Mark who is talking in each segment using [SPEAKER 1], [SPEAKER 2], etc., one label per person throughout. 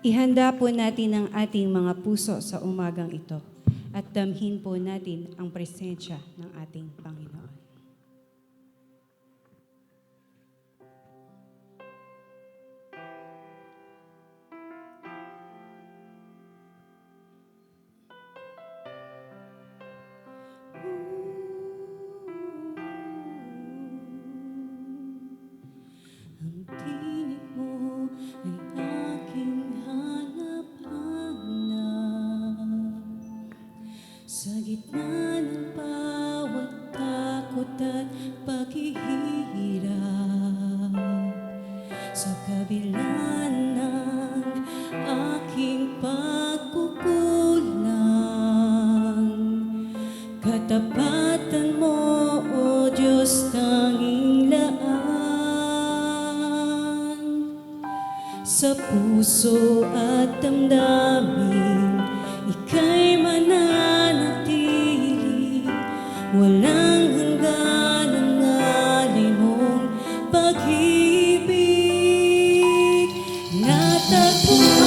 [SPEAKER 1] Ihanda po natin ang ating mga puso sa umagang ito at damhin po natin ang presensya ng ating Panginoon. Ang tinig mo ay aking hanap-hanap sa gitna ng bawat takot at paghihirap, sa kabila ng aking pagkukulang. Katapatan mo, O Diyos, tanging laan sa puso at damdamin. Ika'y mananatili, walang hanggan ang alay mong pag-ibig. Natagpuan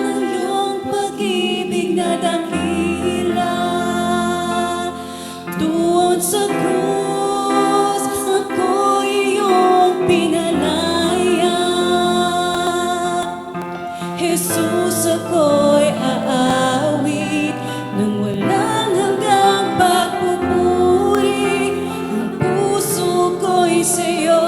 [SPEAKER 1] ang iyong pag-ibig na dakila. Doon sa krus, ako'y iyong pinalaya. Jesus, ako'y aawit ng walang hanggang pagpupuri. Ang puso ko'y sa'yo.